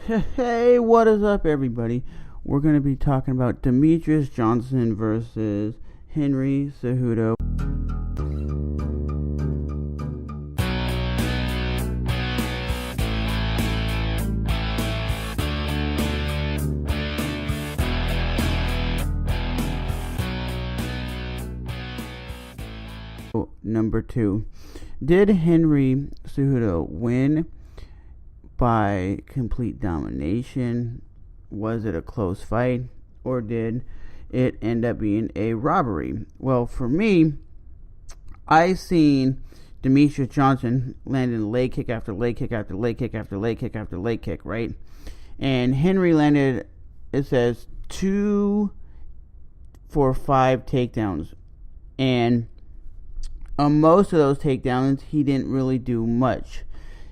Hey, what is up, everybody? We're going to be talking about Demetrious Johnson versus Henry Cejudo. Number 2. Did Henry Cejudo win by complete domination? Was it a close fight, or did it end up being a robbery? Well, for me, I seen Demetrious Johnson landing leg kick after leg kick after leg kick after leg kick after leg kick, right? And Henry landed, it says, 2 for 5 takedowns. And on most of those takedowns, he didn't really do much.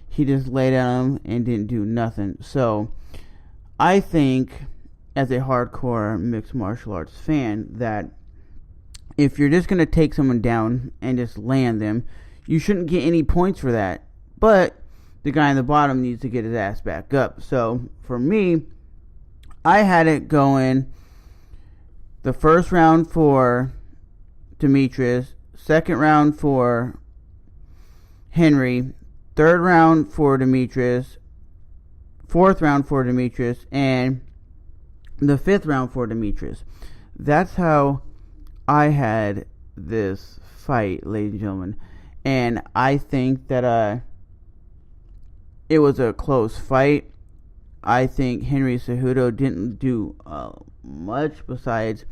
He just laid on him and didn't do nothing. So, I think, as a hardcore mixed martial arts fan, that if you're just going to take someone down and just land them, you shouldn't get any points for that. But the guy on the bottom needs to get his ass back up. So, for me, I had it going the first round for Demetrious, second round for Henry, third round for Demetrious, fourth round for Demetrious, and the fifth round for Demetrious. That's how I had this fight, ladies and gentlemen. And I think that it was a close fight. I think Henry Cejudo didn't do much besides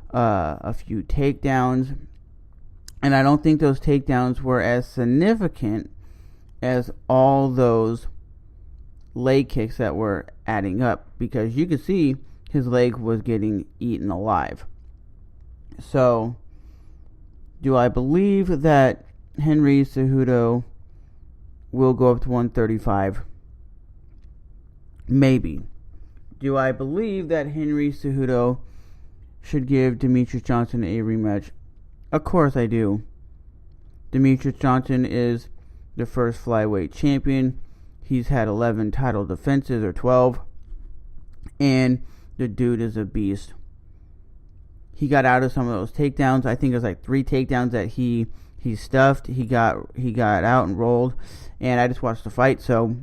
a few takedowns. And I don't think those takedowns were as significant as all those leg kicks that were adding up, because you could see his leg was getting eaten alive. So, do I believe that Henry Cejudo will go up to 135? Maybe. Do I believe that Henry Cejudo should give Demetrious Johnson a rematch? Of course I do. Demetrious Johnson is the first flyweight champion. He's had 11 title defenses, or 12. And the dude is a beast. He got out of some of those takedowns. I think it was like 3 takedowns that he stuffed. He got out and rolled. And I just watched the fight. So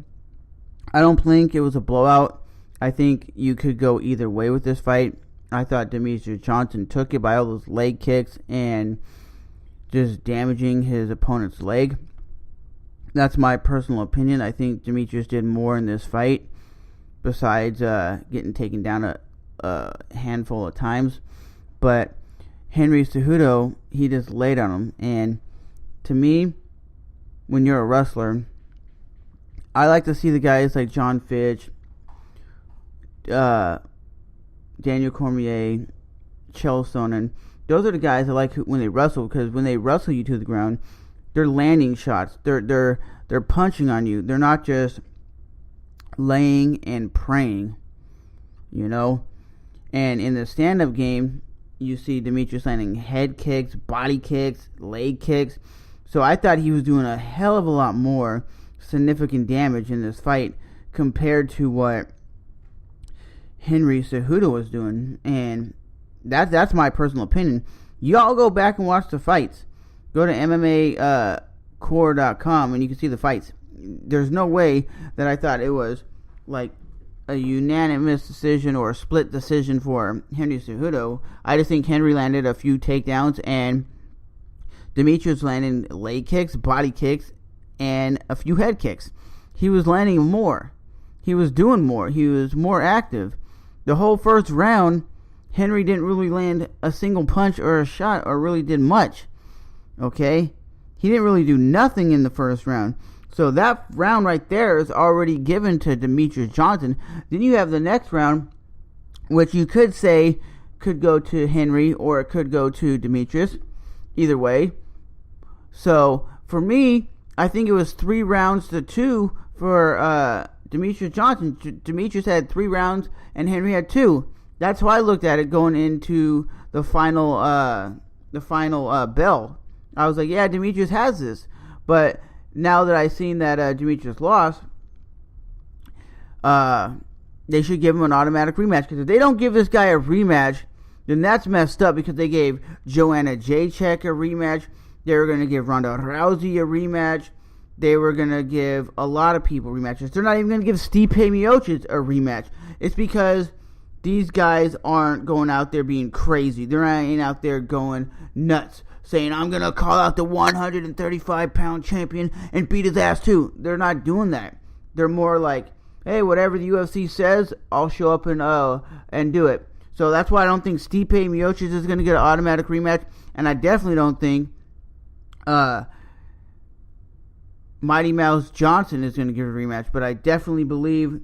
I don't think it was a blowout. I think you could go either way with this fight. I thought Demetrious Johnson took it by all those leg kicks and just damaging his opponent's leg. That's my personal opinion. I think Demetrious did more in this fight besides getting taken down a handful of times. But Henry Cejudo, he just laid on him. And to me, when you're a wrestler, I like to see the guys like John Fitch, Daniel Cormier, Chael Sonnen. Those are the guys I like when they wrestle, because when they wrestle you to the ground, they're landing shots. They're punching on you. They're not just laying and praying, you know. And in the stand-up game, you see Demetrious landing head kicks, body kicks, leg kicks. So I thought he was doing a hell of a lot more significant damage in this fight compared to what Henry Cejudo was doing. And that's my personal opinion. Y'all go back and watch the fights. Go to MMAcore.com and you can see the fights. There's no way that I thought it was like a unanimous decision or a split decision for Henry Cejudo. I just think Henry landed a few takedowns and Demetrious landed leg kicks, body kicks, and a few head kicks. He was landing more. He was doing more. He was more active. The whole first round, Henry didn't really land a single punch or a shot or really did much. Okay? He didn't really do nothing in the first round. So that round right there is already given to Demetrious Johnson. Then you have the next round, which you could say could go to Henry or it could go to Demetrious. Either way. So for me, I think it was 3 rounds to 2 for Demetrious Johnson. Demetrious had 3 rounds and Henry had 2. That's how I looked at it going into the final bell. I was like, yeah, Demetrious has this. But now that I've seen that Demetrious lost, they should give him an automatic rematch. Because if they don't give this guy a rematch, then that's messed up, because they gave Joanna Jacek a rematch. They were going to give Ronda Rousey a rematch. They were going to give a lot of people rematches. They're not even going to give Stipe Miocic a rematch. It's because these guys aren't going out there being crazy. They're not out there going nuts, saying, I'm going to call out the 135-pound champion and beat his ass too. They're not doing that. They're more like, hey, whatever the UFC says, I'll show up and do it. So that's why I don't think Stipe Miocic is going to get an automatic rematch. And I definitely don't think Mighty Mouse Johnson is going to give a rematch. But I definitely believe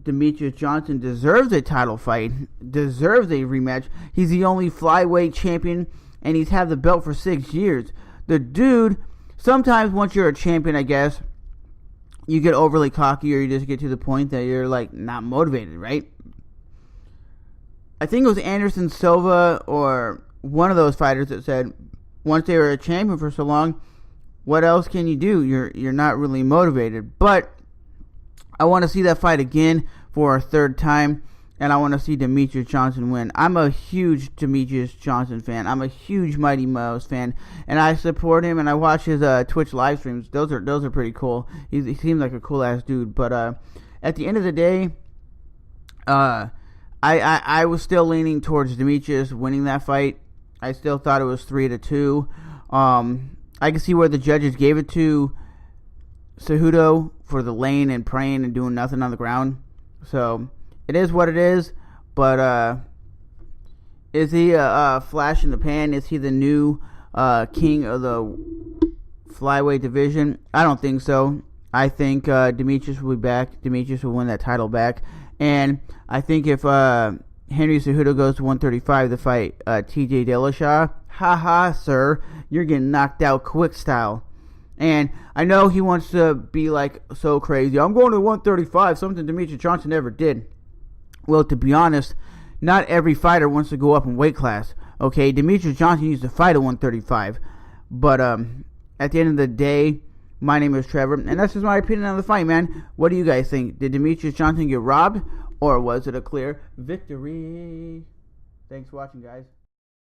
Demetrious Johnson deserves a title fight, deserves a rematch. He's the only flyweight champion, and he's had the belt for 6 years. The dude, sometimes once you're a champion, I guess, you get overly cocky, or you just get to the point that you're like not motivated, right? I think it was Anderson Silva or one of those fighters that said once they were a champion for so long, what else can you do? You're not really motivated. But I want to see that fight again for a third time, and I want to see Demetrious Johnson win. I'm a huge Demetrious Johnson fan. I'm a huge Mighty Mouse fan, and I support him, and I watch his Twitch live streams. Those are pretty cool. He seems like a cool ass dude. But at the end of the day, I was still leaning towards Demetrious winning that fight. I still thought it was 3-2. I can see where the judges gave it to Cejudo for the laying and praying and doing nothing on the ground. So it is what it is. But is he a flash in the pan? Is he the new king of the flyweight division? I don't think so. I think Demetrious will be back. Demetrious will win that title back. And I think if Henry Cejudo goes to 135 to fight TJ Dillashaw, haha, sir, you're getting knocked out quick style. And I know he wants to be like so crazy. I'm going to 135, something Demetrious Johnson never did. Well, to be honest, not every fighter wants to go up in weight class. Okay, Demetrious Johnson used to fight at 135. But at the end of the day, my name is Trevor, and that's just my opinion on the fight, man. What do you guys think? Did Demetrious Johnson get robbed, or was it a clear victory? Thanks for watching, guys.